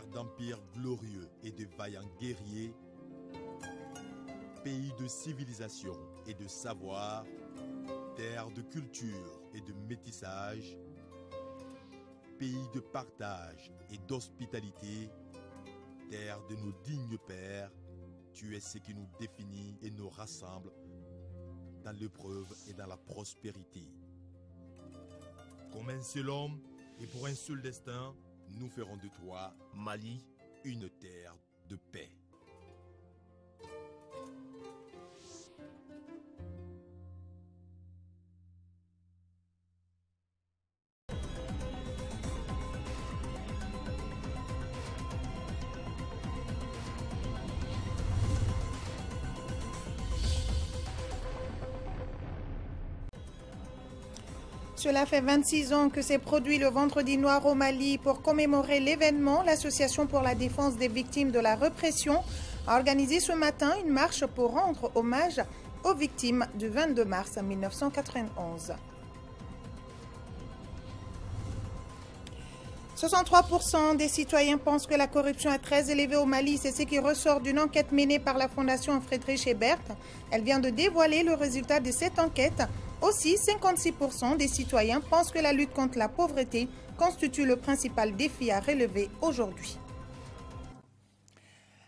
terre d'empires glorieux et de vaillants guerriers, pays de civilisation et de savoir, terre de culture et de métissage, pays de partage et d'hospitalité, terre de nos dignes pères, tu es ce qui nous définit et nous rassemble dans l'épreuve et dans la prospérité. Comme un seul homme et pour un seul destin, nous ferons de toi, Mali, une terre de paix. Cela fait 26 ans que s'est produit le Vendredi noir au Mali. Pour commémorer l'événement, l'Association pour la défense des victimes de la répression a organisé ce matin une marche pour rendre hommage aux victimes du 22 mars 1991. 63% des citoyens pensent que la corruption est très élevée au Mali. C'est ce qui ressort d'une enquête menée par la Fondation Friedrich Ebert. Elle vient de dévoiler le résultat de cette enquête. Aussi, 56% des citoyens pensent que la lutte contre la pauvreté constitue le principal défi à relever aujourd'hui.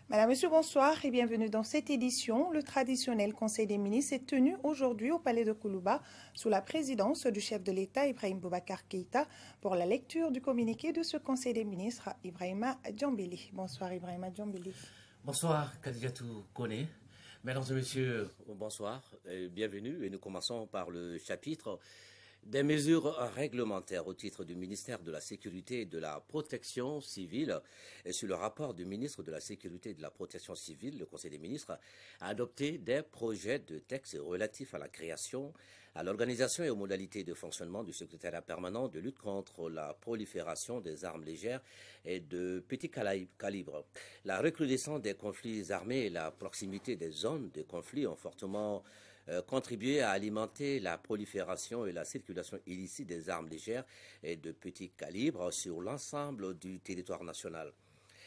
Madame, Monsieur, bonsoir et bienvenue dans cette édition. Le traditionnel Conseil des ministres est tenu aujourd'hui au Palais de Koulouba sous la présidence du chef de l'État, Ibrahim Boubacar Keïta, pour la lecture du communiqué de ce Conseil des ministres, Ibrahima Djambili. Bonsoir Ibrahima Djambili. Bonsoir Kadijatou Kone. Mesdames et messieurs, bonsoir et bienvenue. Et nous commençons par le chapitre des mesures réglementaires au titre du ministère de la Sécurité et de la Protection civile. Et sur le rapport du ministre de la Sécurité et de la Protection civile, le Conseil des ministres a adopté des projets de textes relatifs à la création, à l'organisation et aux modalités de fonctionnement du secrétariat permanent de lutte contre la prolifération des armes légères et de petits calibres. La recrudescence des conflits armés et la proximité des zones de conflit ont fortement contribué à alimenter la prolifération et la circulation illicite des armes légères et de petits calibres sur l'ensemble du territoire national.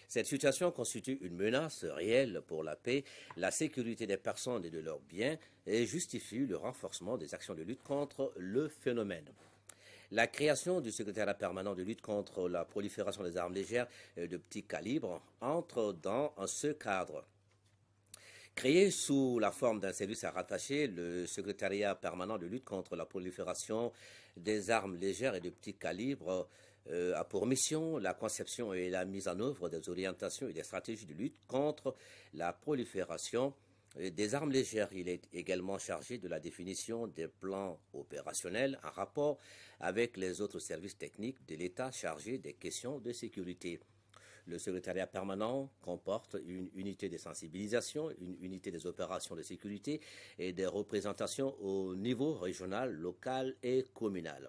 Cette situation constitue une menace réelle pour la paix, la sécurité des personnes et de leurs biens et justifie le renforcement des actions de lutte contre le phénomène. La création du secrétariat permanent de lutte contre la prolifération des armes légères et de petits calibres entre dans ce cadre. Créé sous la forme d'un service à rattacher, le secrétariat permanent de lutte contre la prolifération des armes légères et de petits calibres a pour mission la conception et la mise en œuvre des orientations et des stratégies de lutte contre la prolifération des armes légères. Il est également chargé de la définition des plans opérationnels en rapport avec les autres services techniques de l'État chargés des questions de sécurité. Le secrétariat permanent comporte une unité de sensibilisation, une unité des opérations de sécurité et des représentations au niveau régional, local et communal.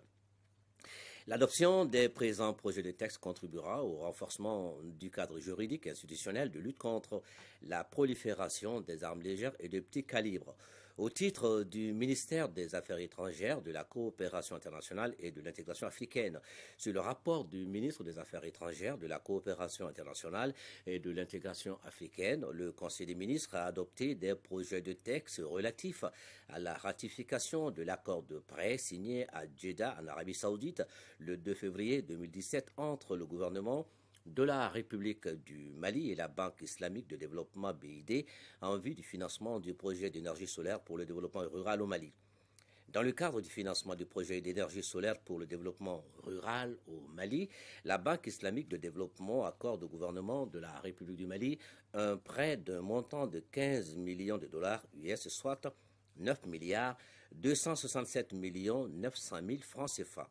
L'adoption des présents projets de texte contribuera au renforcement du cadre juridique et institutionnel de lutte contre la prolifération des armes légères et de petits calibres. Au titre du ministère des Affaires étrangères, de la coopération internationale et de l'intégration africaine, sur le rapport du ministre des Affaires étrangères, de la coopération internationale et de l'intégration africaine, le Conseil des ministres a adopté des projets de texte relatifs à la ratification de l'accord de prêt signé à Jeddah, en Arabie Saoudite, le 2 février 2017 entre le gouvernement de la République du Mali et la Banque islamique de développement BID en vue du financement du projet d'énergie solaire pour le développement rural au Mali. Dans le cadre du financement du projet d'énergie solaire pour le développement rural au Mali, la Banque islamique de développement accorde au gouvernement de la République du Mali un prêt d'un montant de 15 millions de dollars US, soit 9 milliards 267 millions 900 000 francs CFA.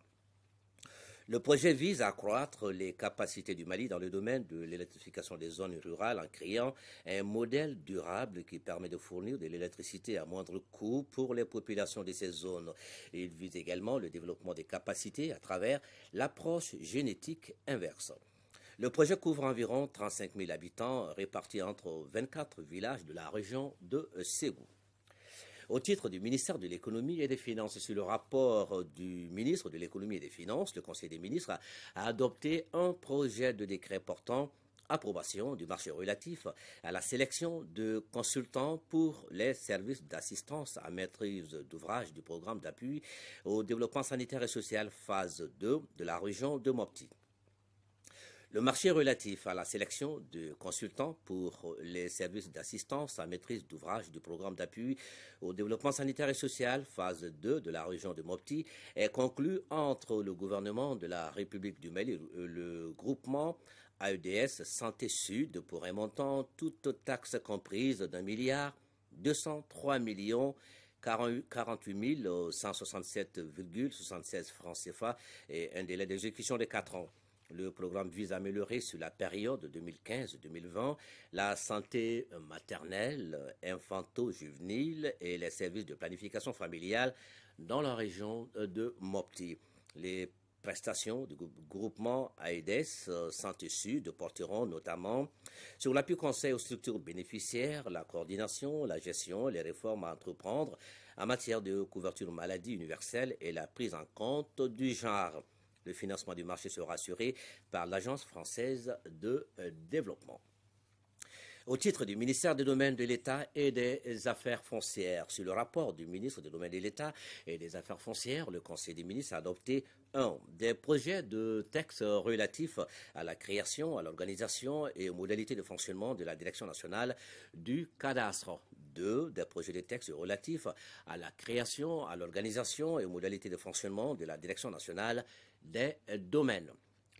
Le projet vise à accroître les capacités du Mali dans le domaine de l'électrification des zones rurales en créant un modèle durable qui permet de fournir de l'électricité à moindre coût pour les populations de ces zones. Il vise également le développement des capacités à travers l'approche génétique inverse. Le projet couvre environ 35 000 habitants répartis entre 24 villages de la région de Ségou. Au titre du ministère de l'Économie et des Finances, sur le rapport du ministre de l'Économie et des Finances, le Conseil des ministres a adopté un projet de décret portant approbation du marché relatif à la sélection de consultants pour les services d'assistance à maîtrise d'ouvrage du programme d'appui au développement sanitaire et social phase 2 de la région de Mopti. Le marché relatif à la sélection de consultants pour les services d'assistance à maîtrise d'ouvrage du programme d'appui au développement sanitaire et social phase 2 de la région de Mopti est conclu entre le gouvernement de la République du Mali et le groupement AEDS Santé Sud pour un montant toute taxe comprise d'1,203 48 167,76 francs CFA et un délai d'exécution de 4 ans. Le programme vise à améliorer sur la période 2015-2020 la santé maternelle, infanto-juvénile et les services de planification familiale dans la région de Mopti. Les prestations du groupement AEDS Santé Sud porteront notamment sur l'appui conseil aux structures bénéficiaires, la coordination, la gestion, les réformes à entreprendre en matière de couverture maladie universelle et la prise en compte du genre. Le financement du marché sera assuré par l'Agence française de développement. Au titre du ministère des Domaines de l'État et des Affaires foncières, sur le rapport du ministre des Domaines de l'État et des Affaires foncières, le Conseil des ministres a adopté des projets de textes relatifs à la création, à l'organisation et aux modalités de fonctionnement de la Direction nationale du cadastre. 2. Des projets de textes relatifs à la création, à l'organisation et aux modalités de fonctionnement de la Direction nationale des domaines.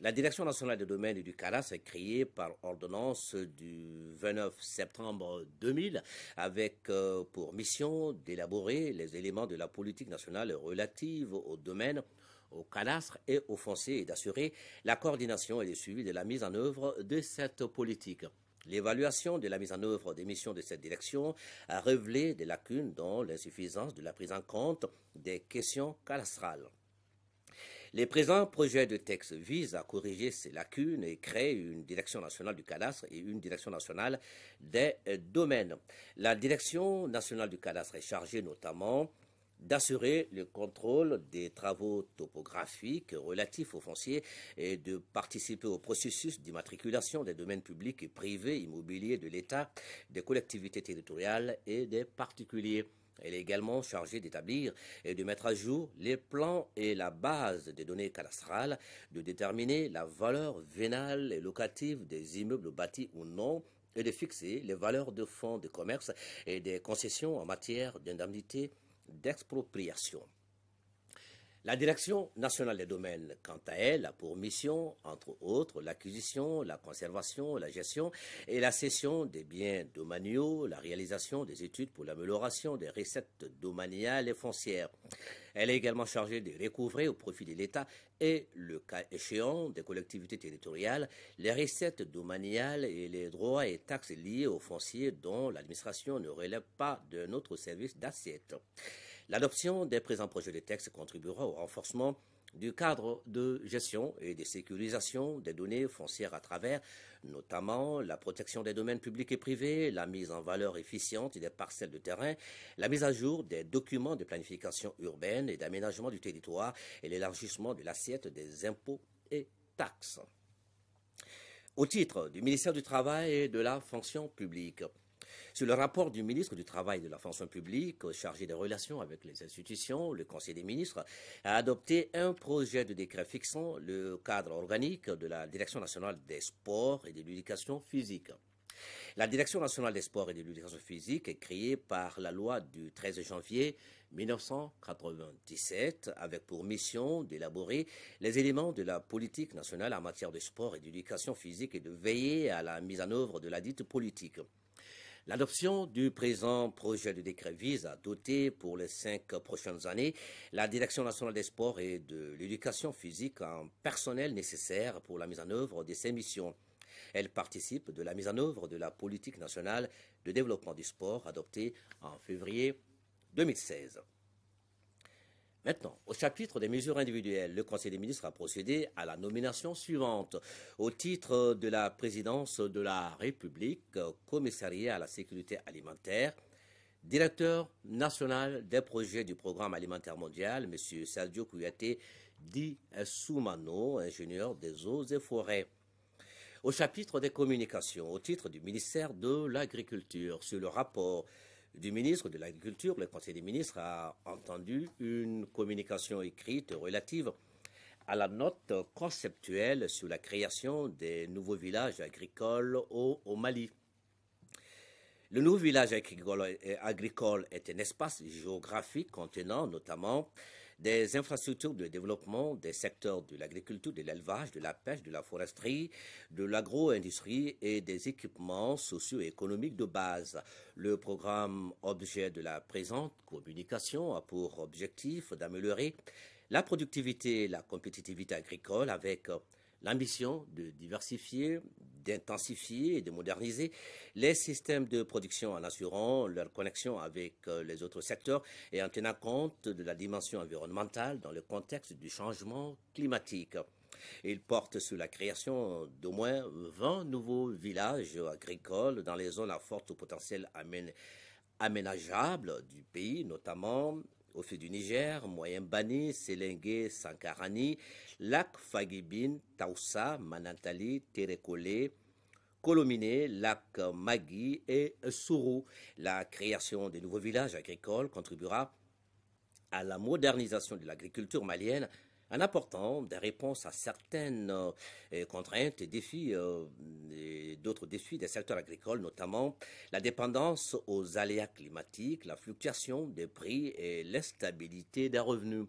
La Direction nationale des domaines et du cadastre est créée par ordonnance du 29 septembre 2000 avec pour mission d'élaborer les éléments de la politique nationale relative aux domaines, au cadastre et au foncier et d'assurer la coordination et le suivi de la mise en œuvre de cette politique. L'évaluation de la mise en œuvre des missions de cette direction a révélé des lacunes dont l'insuffisance de la prise en compte des questions cadastrales. Les présents projets de texte visent à corriger ces lacunes et créer une direction nationale du cadastre et une direction nationale des domaines. La direction nationale du cadastre est chargée notamment d'assurer le contrôle des travaux topographiques relatifs aux fonciers et de participer au processus d'immatriculation des domaines publics et privés immobiliers de l'État, des collectivités territoriales et des particuliers. Elle est également chargée d'établir et de mettre à jour les plans et la base des données cadastrales, de déterminer la valeur vénale et locative des immeubles bâtis ou non, et de fixer les valeurs de fonds de commerce et des concessions en matière d'indemnité d'expropriation. La Direction nationale des domaines, quant à elle, a pour mission, entre autres, l'acquisition, la conservation, la gestion et la cession des biens domaniaux, la réalisation des études pour l'amélioration des recettes domaniales et foncières. Elle est également chargée de recouvrer au profit de l'État et, le cas échéant, des collectivités territoriales, les recettes domaniales et les droits et taxes liés aux fonciers dont l'administration ne relève pas de notre service d'assiette. L'adoption des présents projets de texte contribuera au renforcement du cadre de gestion et de sécurisation des données foncières à travers, notamment, la protection des domaines publics et privés, la mise en valeur efficiente des parcelles de terrain, la mise à jour des documents de planification urbaine et d'aménagement du territoire et l'élargissement de l'assiette des impôts et taxes. Au titre du ministère du Travail et de la fonction publique, sur le rapport du ministre du Travail et de la fonction publique chargé des relations avec les institutions, le Conseil des ministres a adopté un projet de décret fixant le cadre organique de la Direction nationale des sports et de l'éducation physique. La Direction nationale des sports et de l'éducation physique est créée par la loi du 13 janvier 1997 avec pour mission d'élaborer les éléments de la politique nationale en matière de sport et d'éducation physique et de veiller à la mise en œuvre de la dite politique. L'adoption du présent projet de décret vise à doter pour les 5 prochaines années la Direction nationale des sports et de l'éducation physique en personnel nécessaire pour la mise en œuvre de ses missions. Elle participe de la mise en œuvre de la politique nationale de développement du sport adoptée en février 2016. Maintenant, au chapitre des mesures individuelles, le Conseil des ministres a procédé à la nomination suivante. Au titre de la présidence de la République, commissariat à la sécurité alimentaire, directeur national des projets du programme alimentaire mondial, M. Sadio Kouyaté dit Soumano, ingénieur des eaux et forêts. au chapitre des communications, au titre du ministère de l'Agriculture. Sur le rapport du ministre de l'Agriculture, le Conseil des ministres a entendu une communication écrite relative à la note conceptuelle sur la création des nouveaux villages agricoles au Mali. Le nouveau village agricole est un espace géographique contenant notamment des infrastructures de développement des secteurs de l'agriculture, de l'élevage, de la pêche, de la foresterie, de l'agro-industrie et des équipements socio-économiques de base. Le programme objet de la présente communication a pour objectif d'améliorer la productivité et la compétitivité agricole avec l'ambition de diversifier, d'intensifier et de moderniser les systèmes de production en assurant leur connexion avec les autres secteurs et en tenant compte de la dimension environnementale dans le contexte du changement climatique. Il porte sur la création d'au moins 20 nouveaux villages agricoles dans les zones à fort potentiel aménageable du pays, notamment au sud du Niger, Moyen-Bani, Sélingué, Sankarani, Lac Fagibine, Taoussa, Manantali, Térékolé, Colomine, Lac Magui et Sourou. La création des nouveaux villages agricoles contribuera à la modernisation de l'agriculture malienne en apportant des réponses à certaines contraintes et défis et d'autres défis des secteurs agricoles, notamment la dépendance aux aléas climatiques, la fluctuation des prix et l'instabilité des revenus.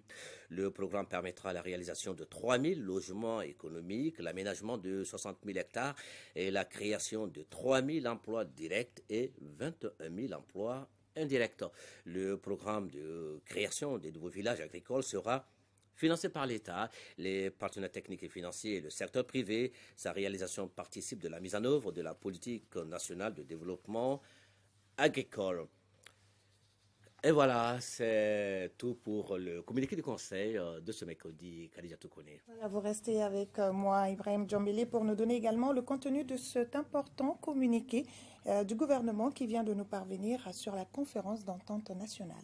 Le programme permettra la réalisation de 3 000 logements économiques, l'aménagement de 60 000 hectares et la création de 3 000 emplois directs et 21 000 emplois indirects. Le programme de création des nouveaux villages agricoles sera financé par l'État, les partenaires techniques et financiers et le secteur privé. Sa réalisation participe de la mise en œuvre de la politique nationale de développement agricole. Et voilà, c'est tout pour le communiqué du Conseil de ce mercredi. Khadija Toukone. Voilà, vous restez avec moi, Ibrahim Djambélé, pour nous donner également le contenu de cet important communiqué du gouvernement qui vient de nous parvenir sur la conférence d'entente nationale.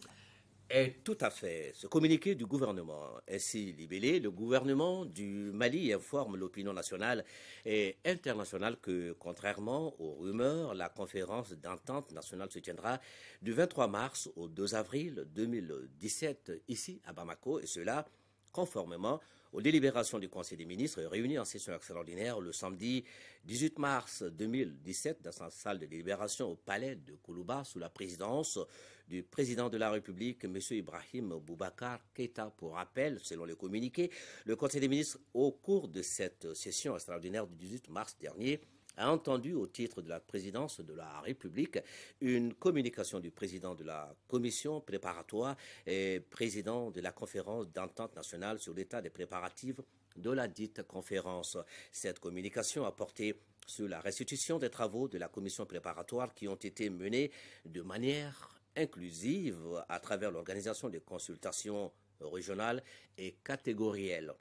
Et tout à fait. Ce communiqué du gouvernement, ainsi libellé, le gouvernement du Mali informe l'opinion nationale et internationale que, contrairement aux rumeurs, la conférence d'entente nationale se tiendra du 23 mars au 2 avril 2017 ici à Bamako, et cela conformément aux délibérations du Conseil des ministres réunis en session extraordinaire le samedi 18 mars 2017 dans sa salle de délibération au palais de Koulouba sous la présidence du président de la République, M. Ibrahim Boubacar Keïta. Pour rappel, selon le communiqué, le Conseil des ministres, au cours de cette session extraordinaire du 18 mars dernier, a entendu au titre de la présidence de la République une communication du président de la commission préparatoire et président de la conférence d'entente nationale sur l'état des préparatifs de la dite conférence. Cette communication a porté sur la restitution des travaux de la commission préparatoire qui ont été menés de manière inclusive à travers l'organisation des consultations régionales et catégorielles.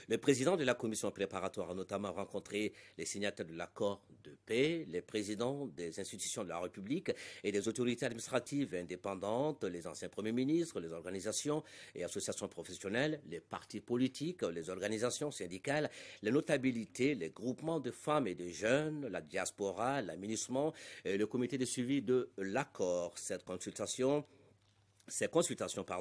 Le président de la commission préparatoire a notamment rencontré les signataires de l'accord de paix, les présidents des institutions de la République et des autorités administratives indépendantes, les anciens premiers ministres, les organisations et associations professionnelles, les partis politiques, les organisations syndicales, les notabilités, les groupements de femmes et de jeunes, la diaspora, l'aménagement et le comité de suivi de l'accord. Ces consultations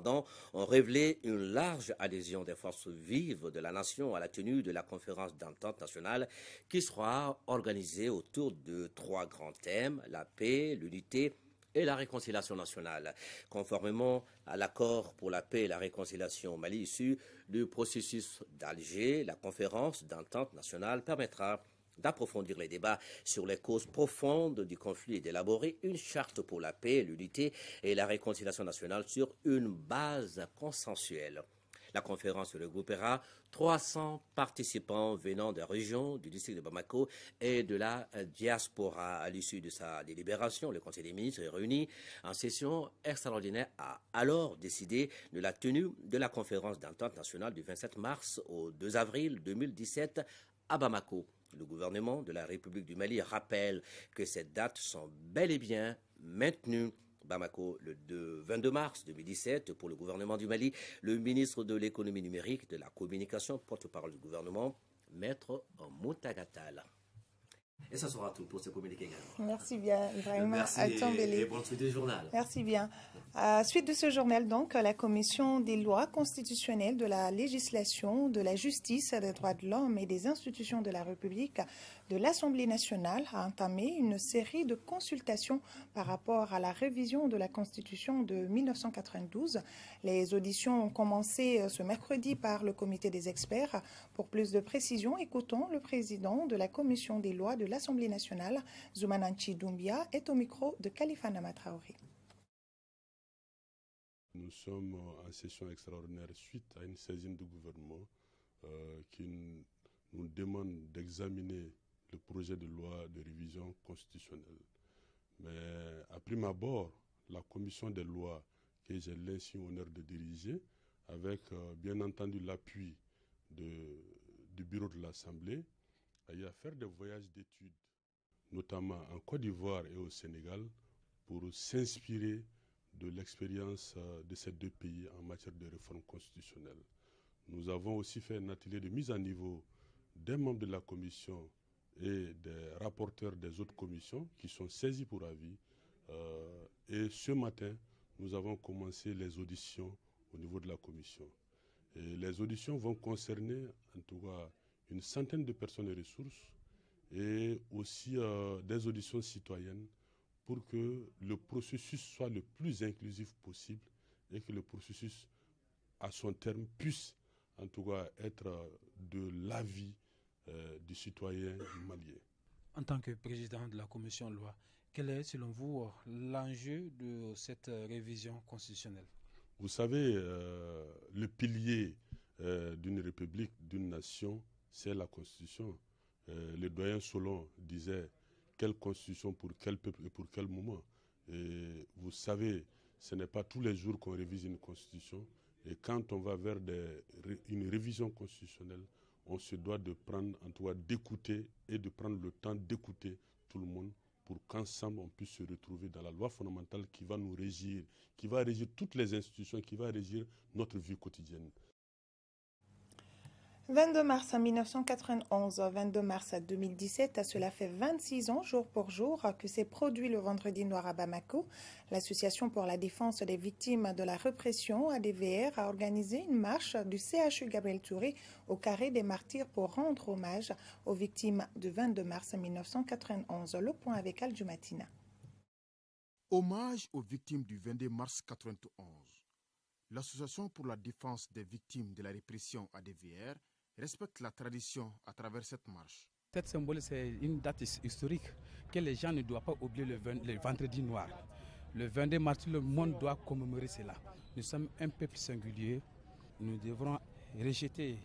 ont révélé une large adhésion des forces vives de la nation à la tenue de la conférence d'entente nationale qui sera organisée autour de 3 grands thèmes, la paix, l'unité et la réconciliation nationale. Conformément à l'accord pour la paix et la réconciliation au Mali issu du processus d'Alger, la conférence d'entente nationale permettra d'approfondir les débats sur les causes profondes du conflit et d'élaborer une charte pour la paix, l'unité et la réconciliation nationale sur une base consensuelle. La conférence regroupera 300 participants venant des régions du district de Bamako et de la diaspora. À l'issue de sa délibération, le Conseil des ministres réuni en session extraordinaire a alors décidé de la tenue de la conférence d'entente nationale du 27 mars au 2 avril 2017 à Bamako. Le gouvernement de la République du Mali rappelle que ces dates sont bel et bien maintenues. Bamako, le 22 mars 2017, pour le gouvernement du Mali, le ministre de l'économie numérique, de la communication, porte-parole du gouvernement, Maître Moutagatal. Et ça sera tout pour ce communiqué également. Merci bien, Ibrahima. Merci et bonne suite du journal. Merci bien. Suite de ce journal, donc, la Commission des lois constitutionnelles, de la législation, de la justice, des droits de l'homme et des institutions de la République de l'Assemblée nationale a entamé une série de consultations par rapport à la révision de la Constitution de 1992. Les auditions ont commencé ce mercredi par le comité des experts. Pour plus de précisions, écoutons le président de la Commission des lois de l'Assemblée nationale, Zoumananchi Doumbia, est au micro de Khalifa Nama Traoré. Nous sommes en session extraordinaire suite à une saisine du gouvernement qui nous demande d'examiner le projet de loi de révision constitutionnelle. Mais à prime abord, la commission des lois que j'ai l'insigne honneur de diriger, avec bien entendu l'appui du bureau de l'Assemblée, a eu à faire des voyages d'études, notamment en Côte d'Ivoire et au Sénégal, pour s'inspirer de l'expérience de ces deux pays en matière de réforme constitutionnelle. Nous avons aussi fait un atelier de mise à niveau des membres de la commission et des rapporteurs des autres commissions qui sont saisis pour avis. Et ce matin, nous avons commencé les auditions au niveau de la commission. Et les auditions vont concerner en tout cas une centaine de personnes et ressources et aussi des auditions citoyennes pour que le processus soit le plus inclusif possible et que le processus, à son terme, puisse en tout cas être de l'avis du citoyen malien. En tant que président de la commission loi, quel est selon vous l'enjeu de cette révision constitutionnelle? Vous savez, le pilier d'une république, d'une nation, c'est la constitution. Le doyen Solon disait quelle constitution pour quel peuple et pour quel moment. Et vous savez, ce n'est pas tous les jours qu'on révise une constitution. Et quand on va vers une révision constitutionnelle, on se doit de prendre, en tout cas d'écouter et de prendre le temps d'écouter tout le monde pour qu'ensemble on puisse se retrouver dans la loi fondamentale qui va nous régir, qui va régir toutes les institutions, qui va régir notre vie quotidienne. 22 mars 1991, 22 mars 2017, cela fait 26 ans, jour pour jour, que s'est produit le Vendredi noir à Bamako. L'Association pour la défense des victimes de la répression, ADVR, a organisé une marche du CHU Gabriel Touré au Carré des Martyrs pour rendre hommage aux victimes du 22 mars 1991. Le point avec Al Jumatina. Hommage aux victimes du 22 mars 1991. L'Association pour la défense des victimes de la répression, ADVR, respecte la tradition à travers cette marche. Cette symbole, c'est une date historique que les gens ne doivent pas oublier le vendredi noir. Le 22 mars, le monde doit commémorer cela. Nous sommes un peuple singulier. Nous devrons rejeter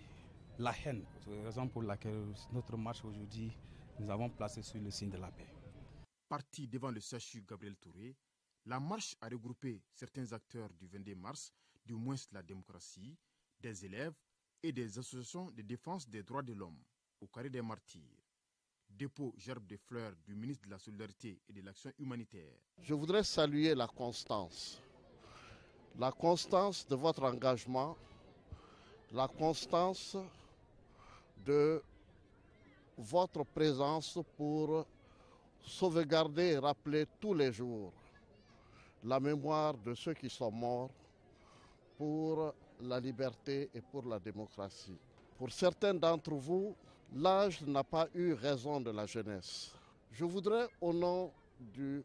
la haine. C'est la raison pour laquelle notre marche aujourd'hui, nous avons placé sur le signe de la paix. Parti devant le CHU Gabriel Touré, la marche a regroupé certains acteurs du 22 mars, du moins la démocratie, des élèves et des associations de défense des droits de l'homme au Carré des Martyrs. Dépôt gerbe de fleurs du ministre de la Solidarité et de l'Action humanitaire. Je voudrais saluer la constance de votre engagement, la constance de votre présence pour sauvegarder et rappeler tous les jours la mémoire de ceux qui sont morts pour la liberté et pour la démocratie. Pour certains d'entre vous, l'âge n'a pas eu raison de la jeunesse. Je voudrais, au nom du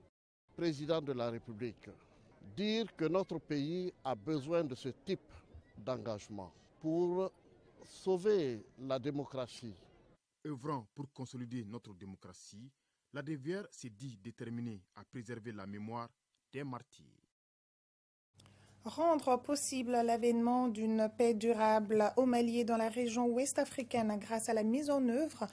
président de la République, dire que notre pays a besoin de ce type d'engagement pour sauver la démocratie. Œuvrant pour consolider notre démocratie, l'ADVR s'est dit déterminé à préserver la mémoire des martyrs. Rendre possible l'avènement d'une paix durable au Mali et dans la région ouest africaine grâce à la mise en œuvre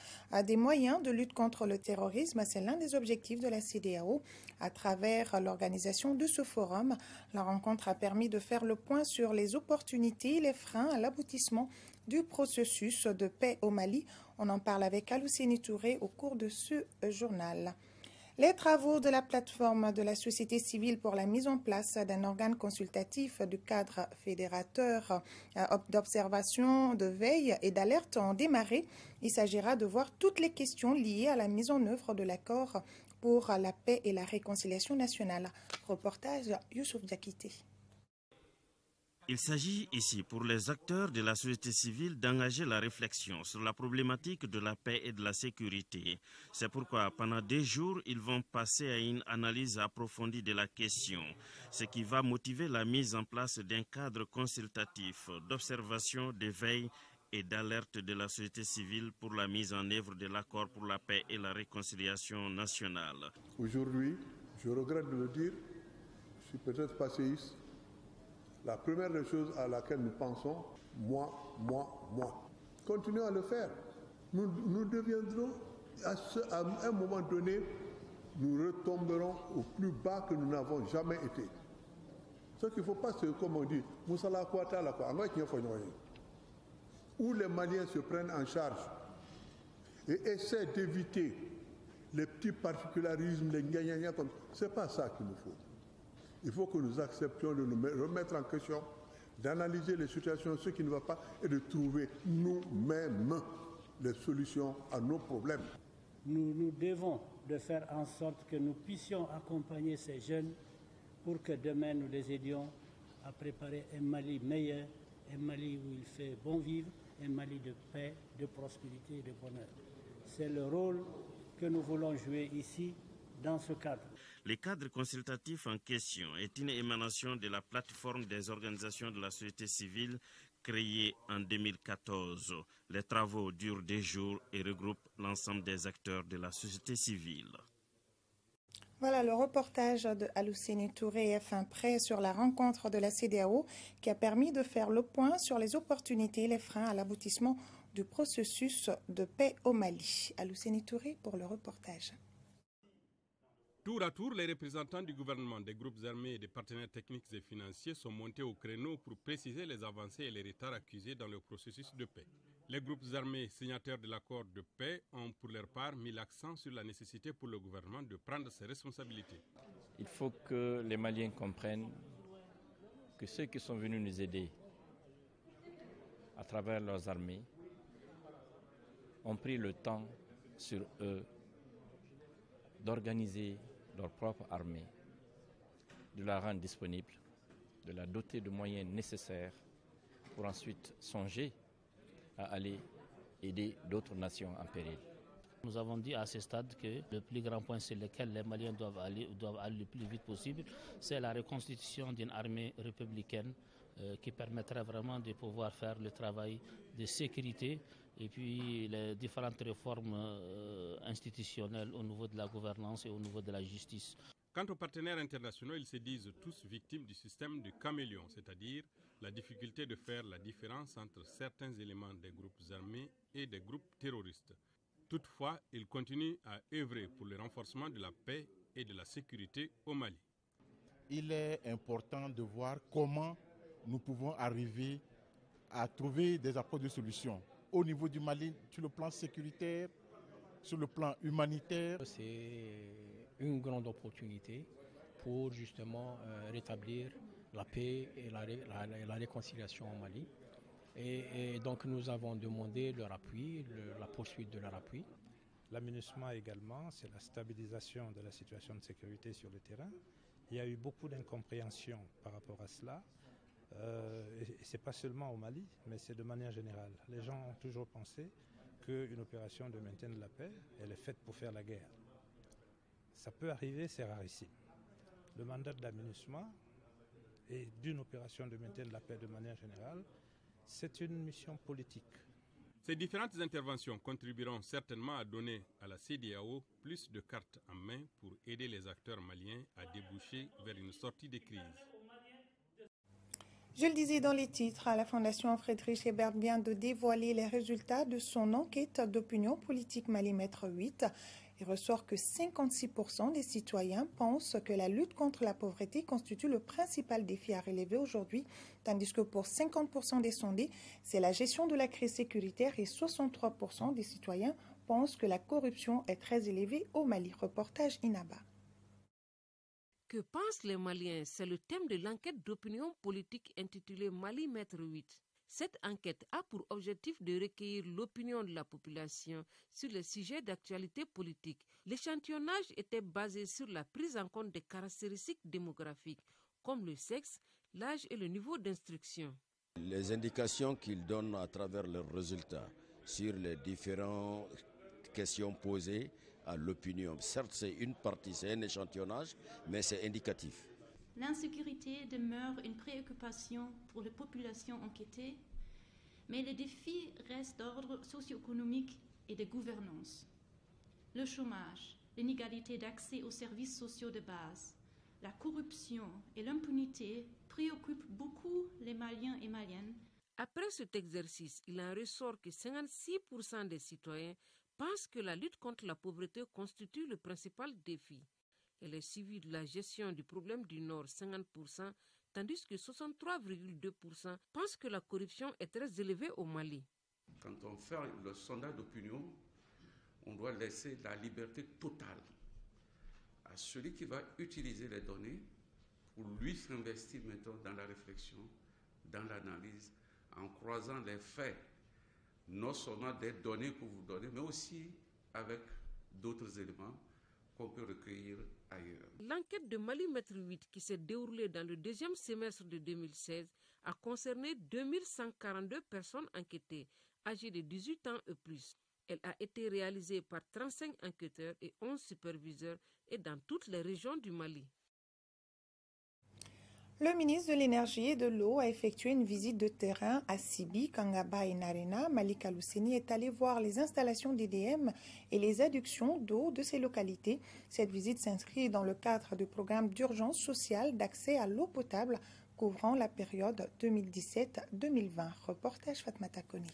des moyens de lutte contre le terrorisme, c'est l'un des objectifs de la CEDEAO. À travers l'organisation de ce forum, la rencontre a permis de faire le point sur les opportunités et les freins à l'aboutissement du processus de paix au Mali. On en parle avec Alousseni Touré au cours de ce journal. Les travaux de la plateforme de la société civile pour la mise en place d'un organe consultatif du cadre fédérateur d'observation, de veille et d'alerte ont démarré. Il s'agira de voir toutes les questions liées à la mise en œuvre de l'accord pour la paix et la réconciliation nationale. Reportage Youssouf Diakité. Il s'agit ici pour les acteurs de la société civile d'engager la réflexion sur la problématique de la paix et de la sécurité. C'est pourquoi pendant 2 jours, ils vont passer à une analyse approfondie de la question, ce qui va motiver la mise en place d'un cadre consultatif d'observation, de veille et d'alerte de la société civile pour la mise en œuvre de l'accord pour la paix et la réconciliation nationale. Aujourd'hui, je regrette de le dire, je suis peut-être passéiste. La première des choses à laquelle nous pensons, moi. Continuons à le faire. Nous deviendrons, à un moment donné, nous retomberons au plus bas que nous n'avons jamais été. Ce qu'il ne faut pas, c'est comme on dit, où les Maliens se prennent en charge et essaient d'éviter les petits particularismes, les gna-gna-gna, ce n'est pas ça qu'il nous faut. Il faut que nous acceptions de nous remettre en question, d'analyser les situations, ce qui ne va pas, et de trouver nous-mêmes les solutions à nos problèmes. Nous devons de faire en sorte que nous puissions accompagner ces jeunes pour que demain nous les aidions à préparer un Mali meilleur, un Mali où il fait bon vivre, un Mali de paix, de prospérité et de bonheur. C'est le rôle que nous voulons jouer ici dans ce cadre. Le cadre consultatif en question est une émanation de la plateforme des organisations de la société civile créée en 2014. Les travaux durent 2 jours et regroupent l'ensemble des acteurs de la société civile. Voilà le reportage de Alousseni Touré F1 Prêt sur la rencontre de la CEDEAO qui a permis de faire le point sur les opportunités et les freins à l'aboutissement du processus de paix au Mali. Alousseni Touré pour le reportage. Tour à tour, les représentants du gouvernement, des groupes armés et des partenaires techniques et financiers sont montés au créneau pour préciser les avancées et les retards accusés dans le processus de paix. Les groupes armés signataires de l'accord de paix ont pour leur part mis l'accent sur la nécessité pour le gouvernement de prendre ses responsabilités. Il faut que les Maliens comprennent que ceux qui sont venus nous aider à travers leurs armées ont pris le temps sur eux d'organiser leur propre armée, de la rendre disponible, de la doter de moyens nécessaires pour ensuite songer à aller aider d'autres nations en péril. Nous avons dit à ce stade que le plus grand point sur lequel les Maliens doivent aller le plus vite possible, c'est la reconstitution d'une armée républicaine qui permettrait vraiment de pouvoir faire le travail de sécurité et puis les différentes réformes institutionnelles au niveau de la gouvernance et au niveau de la justice. Quant aux partenaires internationaux, ils se disent tous victimes du système du caméléon, c'est-à-dire la difficulté de faire la différence entre certains éléments des groupes armés et des groupes terroristes. Toutefois, ils continuent à œuvrer pour le renforcement de la paix et de la sécurité au Mali. Il est important de voir comment nous pouvons arriver à trouver des apports de solutions au niveau du Mali, sur le plan sécuritaire, sur le plan humanitaire. C'est une grande opportunité pour justement rétablir la paix et la réconciliation au Mali. Et donc nous avons demandé leur appui, la poursuite de leur appui. La MINUSMA également, c'est la stabilisation de la situation de sécurité sur le terrain. Il y a eu beaucoup d'incompréhension par rapport à cela. Et ce n'est pas seulement au Mali, mais c'est de manière générale. Les gens ont toujours pensé qu'une opération de maintien de la paix, elle est faite pour faire la guerre. Ça peut arriver, c'est rarissime. Le mandat de la MINUSMA et d'une opération de maintien de la paix de manière générale, c'est une mission politique. Ces différentes interventions contribueront certainement à donner à la CEDEAO plus de cartes en main pour aider les acteurs maliens à déboucher vers une sortie de crise. Je le disais dans les titres, la Fondation Friedrich Ebert vient de dévoiler les résultats de son enquête d'opinion politique Malimètre 8. Il ressort que 56% des citoyens pensent que la lutte contre la pauvreté constitue le principal défi à relever aujourd'hui, tandis que pour 50% des sondés, c'est la gestion de la crise sécuritaire et 63% des citoyens pensent que la corruption est très élevée au Mali. Reportage Inaba. Que pensent les Maliens? C'est le thème de l'enquête d'opinion politique intitulée Mali Mètre 8. Cette enquête a pour objectif de recueillir l'opinion de la population sur les sujets d'actualité politique. L'échantillonnage était basé sur la prise en compte des caractéristiques démographiques, comme le sexe, l'âge et le niveau d'instruction. Les indications qu'ils donnent à travers leurs résultats sur les différentes questions posées à l'opinion. Certes, c'est une partie, c'est un échantillonnage, mais c'est indicatif. L'insécurité demeure une préoccupation pour les populations enquêtées, mais les défis restent d'ordre socio-économique et de gouvernance. Le chômage, l'inégalité d'accès aux services sociaux de base, la corruption et l'impunité préoccupent beaucoup les Maliens et Maliennes. Après cet exercice, il en ressort que 56% des citoyens pensent que la lutte contre la pauvreté constitue le principal défi. Elle est suivie de la gestion du problème du Nord, 50%, tandis que 63,2% pensent que la corruption est très élevée au Mali. Quand on fait le sondage d'opinion, on doit laisser la liberté totale à celui qui va utiliser les données pour lui s'investir maintenant dans la réflexion, dans l'analyse, en croisant les faits, non seulement des données pour vous donner, mais aussi avec d'autres éléments qu'on peut recueillir ailleurs. L'enquête de Mali Mètre 8, qui s'est déroulée dans le deuxième semestre de 2016, a concerné 2142 personnes enquêtées, âgées de 18 ans et plus. Elle a été réalisée par 35 enquêteurs et 11 superviseurs et dans toutes les régions du Mali. Le ministre de l'Énergie et de l'Eau a effectué une visite de terrain à Sibi, Kangaba et Narena. Malika Lousseni est allé voir les installations d'EDM et les adductions d'eau de ces localités. Cette visite s'inscrit dans le cadre du programme d'urgence sociale d'accès à l'eau potable couvrant la période 2017-2020. Reportage Fatmata Koni.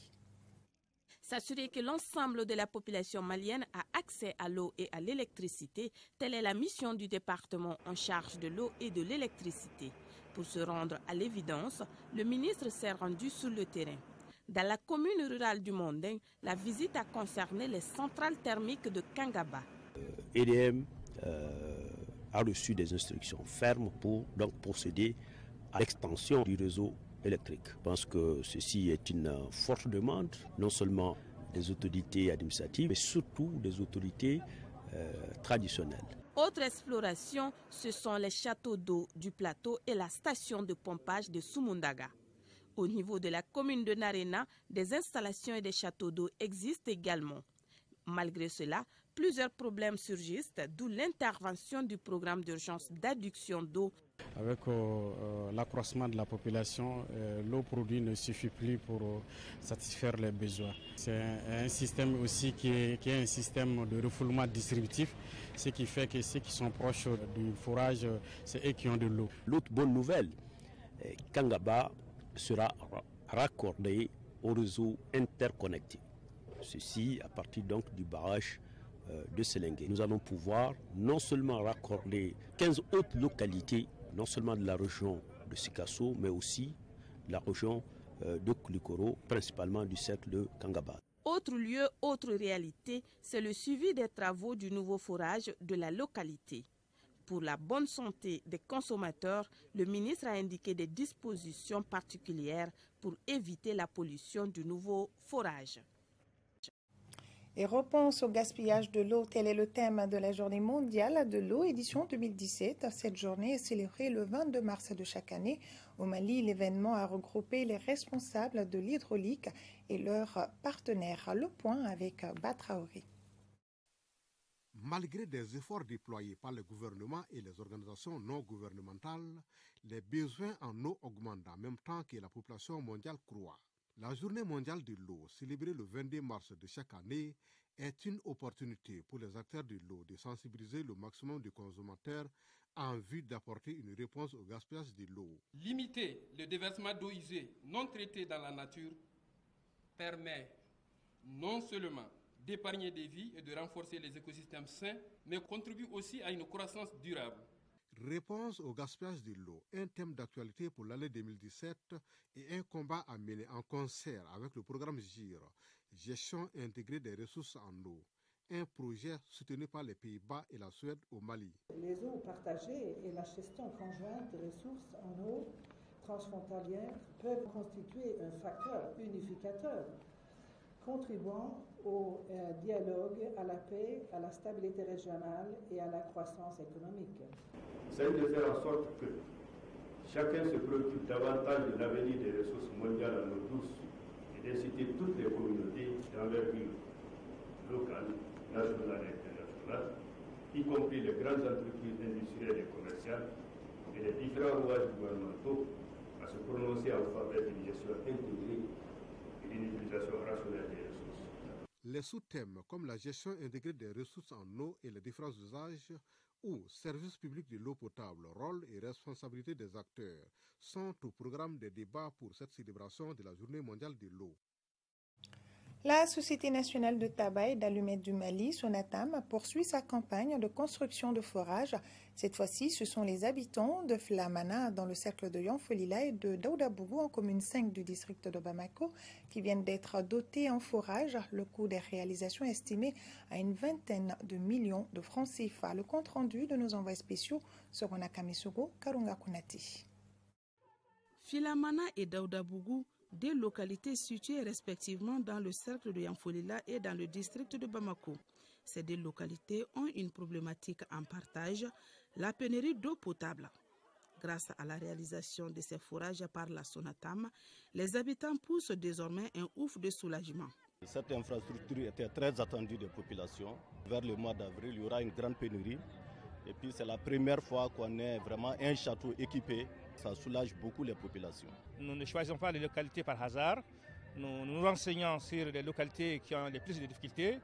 S'assurer que l'ensemble de la population malienne a accès à l'eau et à l'électricité, telle est la mission du département en charge de l'eau et de l'électricité. Pour se rendre à l'évidence, le ministre s'est rendu sur le terrain. Dans la commune rurale du Mondin, la visite a concerné les centrales thermiques de Kangaba. EDM a reçu des instructions fermes pour donc procéder à l'extension du réseau électrique. Je pense que ceci est une forte demande, non seulement des autorités administratives, mais surtout des autorités traditionnelles. Autre exploration, ce sont les châteaux d'eau du plateau et la station de pompage de Sumundaga. Au niveau de la commune de Narena, des installations et des châteaux d'eau existent également. Malgré cela, plusieurs problèmes surgissent, d'où l'intervention du programme d'urgence d'adduction d'eau. Avec l'accroissement de la population, l'eau produite ne suffit plus pour satisfaire les besoins. C'est un système aussi qui est un système de refoulement distributif, ce qui fait que ceux qui sont proches du forage, c'est eux qui ont de l'eau. L'autre bonne nouvelle, Kangaba sera raccordé au réseau interconnecté. Ceci à partir donc du barrage de Selengue. Nous allons pouvoir non seulement raccorder 15 autres localités, non seulement de la région de Sikasso, mais aussi de la région de Koulikoro, principalement du cercle de Kangaba. Autre lieu, autre réalité, c'est le suivi des travaux du nouveau forage de la localité. Pour la bonne santé des consommateurs, le ministre a indiqué des dispositions particulières pour éviter la pollution du nouveau forage. Et réponse au gaspillage de l'eau, tel est le thème de la Journée mondiale de l'eau, édition 2017. Cette journée est célébrée le 22 mars de chaque année. Au Mali, l'événement a regroupé les responsables de l'hydraulique et leurs partenaires. Le point avec Batraoré. Malgré des efforts déployés par le gouvernement et les organisations non gouvernementales, les besoins en eau augmentent en même temps que la population mondiale croît. La Journée mondiale de l'eau, célébrée le 22 mars de chaque année, est une opportunité pour les acteurs de l'eau de sensibiliser le maximum de consommateurs en vue d'apporter une réponse au gaspillage de l'eau. Limiter le déversement d'eau usée non traitée dans la nature permet non seulement d'épargner des vies et de renforcer les écosystèmes sains, mais contribue aussi à une croissance durable. Réponse au gaspillage de l'eau, un thème d'actualité pour l'année 2017 et un combat à mener en concert avec le programme GIR, Gestion intégrée des ressources en eau, un projet soutenu par les Pays-Bas et la Suède au Mali. Les eaux partagées et la gestion conjointe des ressources en eau transfrontalières peuvent constituer un facteur unificateur contribuant au dialogue, à la paix, à la stabilité régionale et à la croissance économique. C'est de faire en sorte que chacun se préoccupe davantage de l'avenir des ressources mondiales en eau douce et d'inciter toutes les communautés d'envergure locale, nationale et internationale, y compris les grandes entreprises industrielles et commerciales et les différents rouages gouvernementaux, à se prononcer en faveur d'une gestion intégrée et d'une utilisation rationnelle des ressources. Les sous-thèmes comme la gestion intégrée des ressources en eau et les différents usages ou service public de l'eau potable, rôle et responsabilité des acteurs sont au programme des débats pour cette célébration de la Journée mondiale de l'eau. La Société nationale de tabac et d'allumettes du Mali, Sonatam, poursuit sa campagne de construction de forages. Cette fois-ci, ce sont les habitants de Flamana, dans le cercle de Yanfolila, et de Daoudabougou, en commune 5 du district de Bamako, qui viennent d'être dotés en forages. Le coût des réalisations est estimé à une 20aine de millions de francs CFA. Le compte-rendu de nos envois spéciaux seront à Kamisogo, Karunga Konati. Filamana et Daoudabougou, deux localités situées respectivement dans le cercle de Yanfolila et dans le district de Bamako. Ces deux localités ont une problématique en partage, la pénurie d'eau potable. Grâce à la réalisation de ces forages par la Sonatam, les habitants poussent désormais un ouf de soulagement. Cette infrastructure était très attendue des populations. Vers le mois d'avril, il y aura une grande pénurie. Et puis c'est la première fois qu'on ait vraiment un château équipé. Ça soulage beaucoup les populations. Nous ne choisissons pas les localités par hasard. Nous nous renseignons sur les localités qui ont les plus de difficultés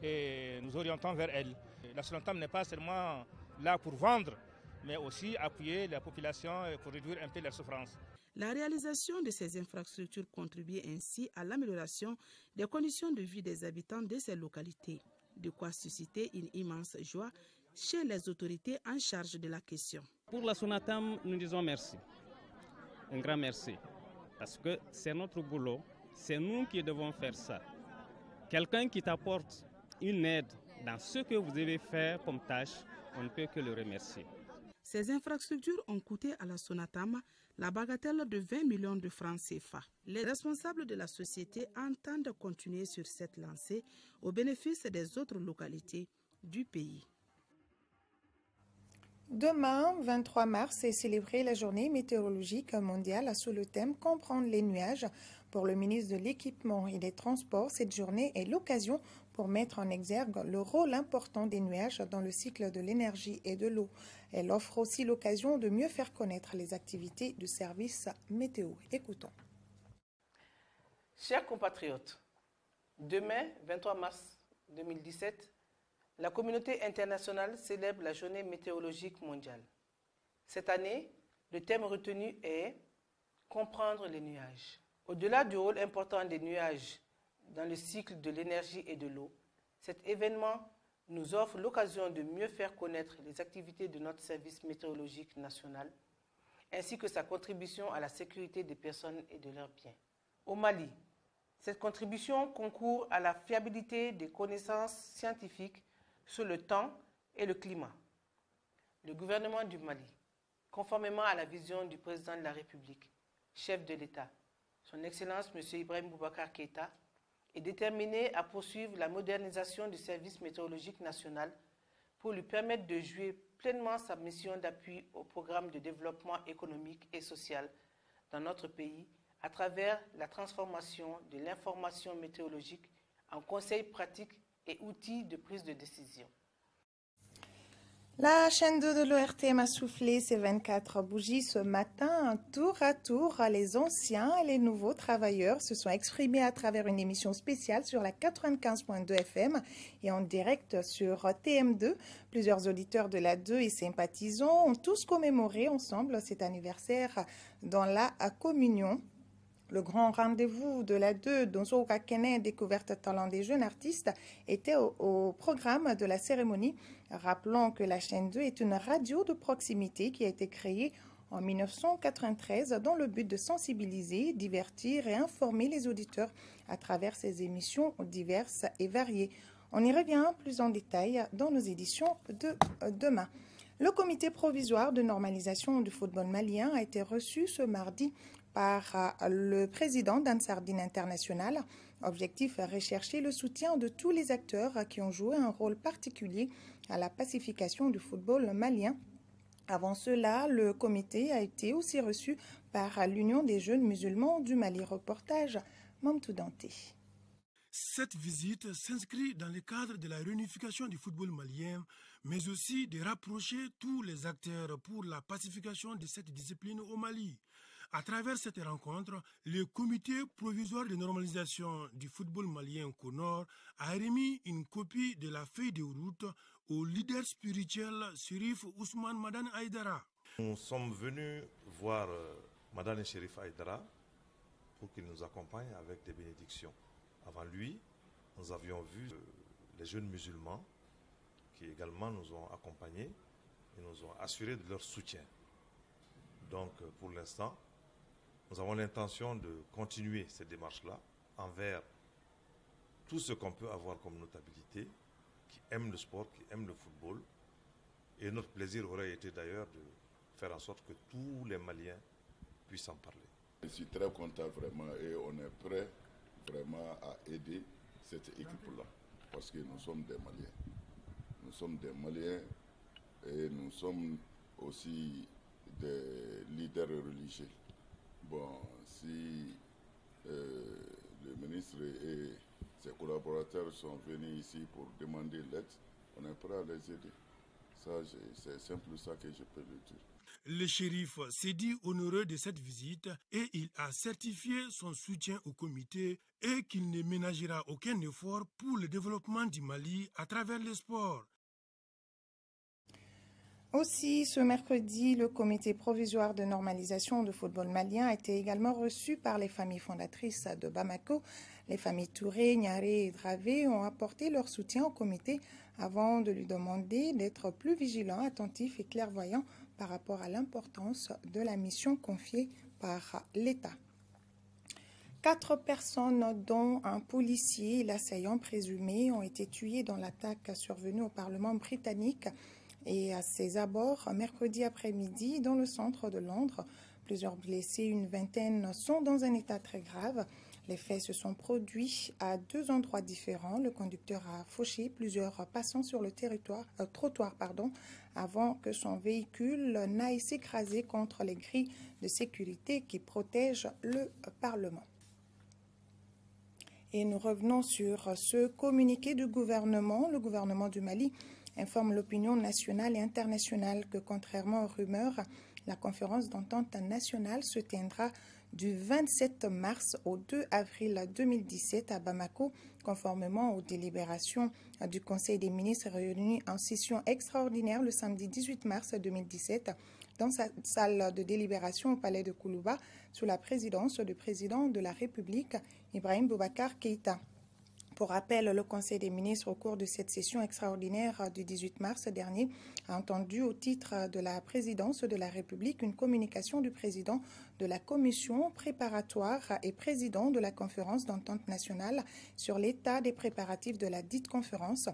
et nous orientons vers elles. La Sonatam n'est pas seulement là pour vendre, mais aussi appuyer la population pour réduire un peu leurs souffrances. La réalisation de ces infrastructures contribue ainsi à l'amélioration des conditions de vie des habitants de ces localités, de quoi susciter une immense joie chez les autorités en charge de la question. Pour la Sonatam, nous disons merci, un grand merci, parce que c'est notre boulot, c'est nous qui devons faire ça. Quelqu'un qui t'apporte une aide dans ce que vous devez faire comme tâche, on ne peut que le remercier. Ces infrastructures ont coûté à la Sonatam la bagatelle de 20 millions de francs CFA. Les responsables de la société entendent continuer sur cette lancée au bénéfice des autres localités du pays. Demain, 23 mars, est célébrée la journée météorologique mondiale sous le thème « Comprendre les nuages ». Pour le ministre de l'Équipement et des Transports, cette journée est l'occasion pour mettre en exergue le rôle important des nuages dans le cycle de l'énergie et de l'eau. Elle offre aussi l'occasion de mieux faire connaître les activités de service météo. Écoutons. Chers compatriotes, demain, 23 mars 2017, la communauté internationale célèbre la journée météorologique mondiale. Cette année, le thème retenu est « Comprendre les nuages ». Au-delà du rôle important des nuages dans le cycle de l'énergie et de l'eau, cet événement nous offre l'occasion de mieux faire connaître les activités de notre service météorologique national, ainsi que sa contribution à la sécurité des personnes et de leurs biens. Au Mali, cette contribution concourt à la fiabilité des connaissances scientifiques sur le temps et le climat. Le gouvernement du Mali, conformément à la vision du président de la République, chef de l'État, son Excellence M. Ibrahim Boubacar Keïta, est déterminé à poursuivre la modernisation du service météorologique national pour lui permettre de jouer pleinement sa mission d'appui au programme de développement économique et social dans notre pays à travers la transformation de l'information météorologique en conseils pratiques et outils de prise de décision. La chaîne 2 de l'ORTM a soufflé ses 24 bougies ce matin. Tour à tour, les anciens et les nouveaux travailleurs se sont exprimés à travers une émission spéciale sur la 95.2 FM et en direct sur TM2. Plusieurs auditeurs de la 2 et sympathisants ont tous commémoré ensemble cet anniversaire dans la communion. Le grand rendez-vous de la 2 Donzo Kakene, découverte talent des jeunes artistes, était au programme de la cérémonie. Rappelons que la chaîne 2 est une radio de proximité qui a été créée en 1993 dans le but de sensibiliser, divertir et informer les auditeurs à travers ses émissions diverses et variées. On y revient plus en détail dans nos éditions de demain. Le comité provisoire de normalisation du football malien a été reçu ce mardi par le président d'Ansardine International. Objectif, rechercher le soutien de tous les acteurs qui ont joué un rôle particulier à la pacification du football malien. Avant cela, le comité a été aussi reçu par l'Union des jeunes musulmans du Mali. Reportage Mamtou Dante. Cette visite s'inscrit dans le cadre de la réunification du football malien, mais aussi de rapprocher tous les acteurs pour la pacification de cette discipline au Mali. À travers cette rencontre, le comité provisoire de normalisation du football malien CONOR a remis une copie de la feuille de route au leader spirituel Chérif Ousmane Madane Aïdara. Nous sommes venus voir Madane Chérif Aïdara pour qu'il nous accompagne avec des bénédictions. Avant lui, nous avions vu les jeunes musulmans qui également nous ont accompagnés et nous ont assuré de leur soutien. Donc pour l'instant, nous avons l'intention de continuer cette démarche-là envers tout ce qu'on peut avoir comme notabilité, qui aime le sport, qui aime le football. Et notre plaisir aurait été d'ailleurs de faire en sorte que tous les Maliens puissent en parler. Je suis très content vraiment et on est prêt vraiment à aider cette équipe-là parce que nous sommes des Maliens. Nous sommes des Maliens et nous sommes aussi des leaders religieux. Bon, si le ministre et ses collaborateurs sont venus ici pour demander l'aide, on est prêt à les aider. Ça, c'est simple ça que je peux le dire. Le shérif s'est dit honoré de cette visite et il a certifié son soutien au comité et qu'il ne ménagera aucun effort pour le développement du Mali à travers le sport. Aussi, ce mercredi, le comité provisoire de normalisation du football malien a été également reçu par les familles fondatrices de Bamako. Les familles Touré, Niaré et Dravé ont apporté leur soutien au comité avant de lui demander d'être plus vigilant, attentif et clairvoyant par rapport à l'importance de la mission confiée par l'État. 4 personnes, dont un policier et l'assaillant présumé, ont été tuées dans l'attaque survenue au Parlement britannique et à ses abords mercredi après-midi dans le centre de Londres. Plusieurs blessés, une vingtaine, sont dans un état très grave. Les faits se sont produits à 2 endroits différents. Le conducteur a fauché plusieurs passants sur le trottoir avant que son véhicule n'aille s'écraser contre les grilles de sécurité qui protègent le Parlement. Et nous revenons sur ce communiqué du gouvernement. Le gouvernement du Mali informe l'opinion nationale et internationale que, contrairement aux rumeurs, la conférence d'entente nationale se tiendra du 27 mars au 2 avril 2017 à Bamako, conformément aux délibérations du Conseil des ministres réunis en session extraordinaire le samedi 18 mars 2017 dans sa salle de délibération au palais de Koulouba sous la présidence du président de la République, Ibrahim Boubacar Keïta. Pour rappel, le Conseil des ministres, au cours de cette session extraordinaire du 18 mars dernier, a entendu au titre de la présidence de la République une communication du président de la commission préparatoire et président de la conférence d'entente nationale sur l'état des préparatifs de la dite conférence.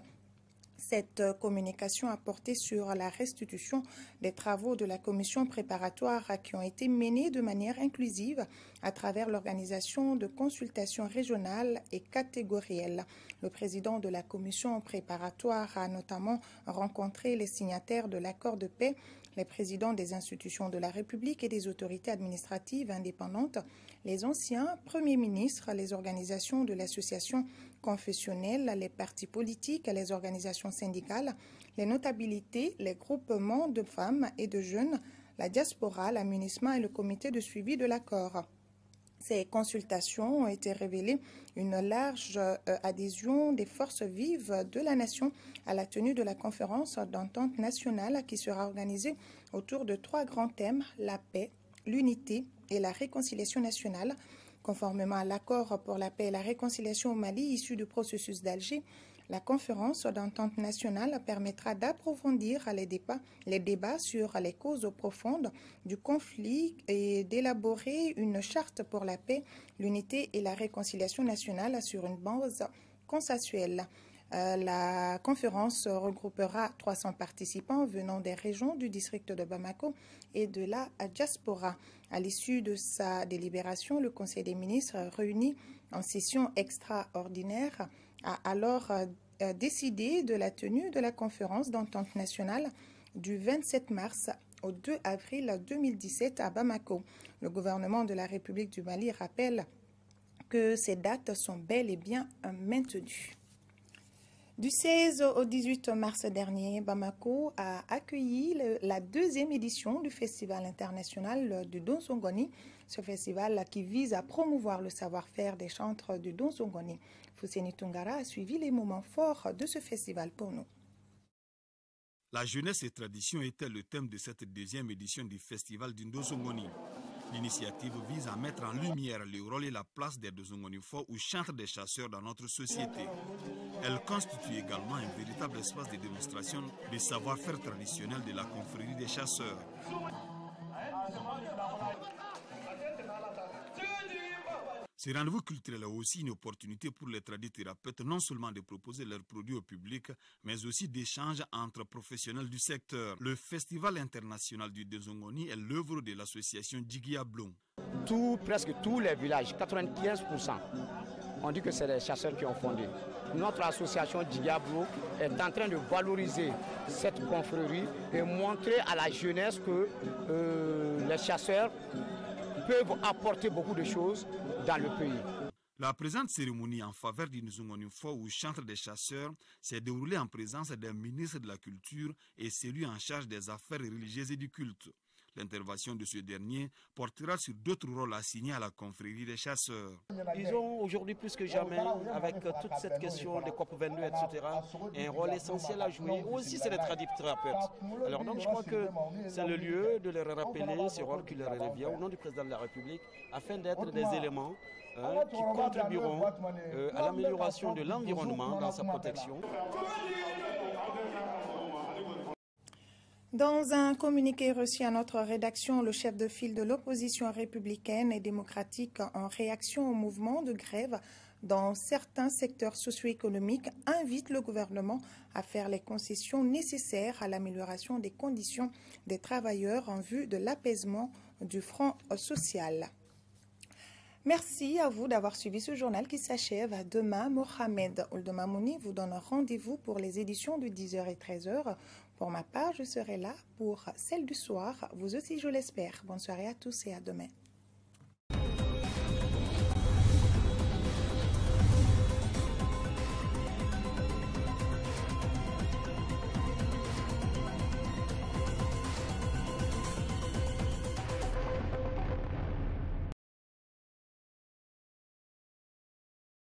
Cette communication a porté sur la restitution des travaux de la commission préparatoire qui ont été menés de manière inclusive à travers l'organisation de consultations régionales et catégorielles. Le président de la commission préparatoire a notamment rencontré les signataires de l'accord de paix, les présidents des institutions de la République et des autorités administratives indépendantes, les anciens premiers ministres, les organisations de l'association confessionnelle, les partis politiques, les organisations syndicales, les notabilités, les groupements de femmes et de jeunes, la diaspora, l'amunissement et le comité de suivi de l'accord. Ces consultations ont été révélées une large adhésion des forces vives de la nation à la tenue de la conférence d'entente nationale qui sera organisée autour de 3 grands thèmes: la paix, l'unité et la réconciliation nationale. Conformément à l'accord pour la paix et la réconciliation au Mali issu du processus d'Alger, la conférence d'entente nationale permettra d'approfondir les débats sur les causes profondes du conflit et d'élaborer une charte pour la paix, l'unité et la réconciliation nationale sur une base consensuelle. La conférence regroupera 300 participants venant des régions du district de Bamako et de la diaspora. À l'issue de sa délibération, le Conseil des ministres réuni en session extraordinaire a alors décidé de la tenue de la conférence d'entente nationale du 27 mars au 2 avril 2017 à Bamako. Le gouvernement de la République du Mali rappelle que ces dates sont bel et bien maintenues. Du 16 au 18 mars dernier, Bamako a accueilli la deuxième édition du Festival international du Donsongoni. Ce festival qui vise à promouvoir le savoir-faire des chantres du Donsongoni. Fousseni Tungara a suivi les moments forts de ce festival pour nous. La jeunesse et tradition était le thème de cette deuxième édition du Festival du Donsongoni. L'initiative vise à mettre en lumière le rôle et la place des Donsongonifo ou chantres des chasseurs dans notre société. Elle constitue également un véritable espace de démonstration des savoir-faire traditionnels de la confrérie des chasseurs. Ce rendez-vous culturel est aussi une opportunité pour les tradithérapeutes non seulement de proposer leurs produits au public, mais aussi d'échanges entre professionnels du secteur. Le Festival international du Donsongoni est l'œuvre de l'association Djigiablon. Presque tous les villages, 95%, on dit que c'est les chasseurs qui ont fondé. Notre association Djigiablon est en train de valoriser cette confrérie et montrer à la jeunesse que les chasseurs peuvent apporter beaucoup de choses dans le pays. La présente cérémonie en faveur du Donsongonifo ou chantre des chasseurs s'est déroulée en présence des ministres de la Culture et celui en charge des affaires religieuses et du culte. L'intervention de ce dernier portera sur d'autres rôles assignés à la confrérie des chasseurs. Ils ont aujourd'hui plus que jamais, avec toute cette question des COP22, etc., un rôle essentiel à jouer. Aussi, c'est les tradithérapeutes. Alors donc, je crois que c'est le lieu de leur rappeler ce rôle qui leur revient au nom du président de la République, afin d'être des éléments qui contribueront à l'amélioration de l'environnement dans sa protection. Dans un communiqué reçu à notre rédaction, le chef de file de l'opposition républicaine et démocratique en réaction au mouvement de grève dans certains secteurs socio-économiques invite le gouvernement à faire les concessions nécessaires à l'amélioration des conditions des travailleurs en vue de l'apaisement du front social. Merci à vous d'avoir suivi ce journal qui s'achève. Demain, Mohamed Oldemamouni vous donne rendez-vous pour les éditions de 10h et 13h. Pour ma part, je serai là pour celle du soir. Vous aussi, je l'espère. Bonne soirée à tous et à demain.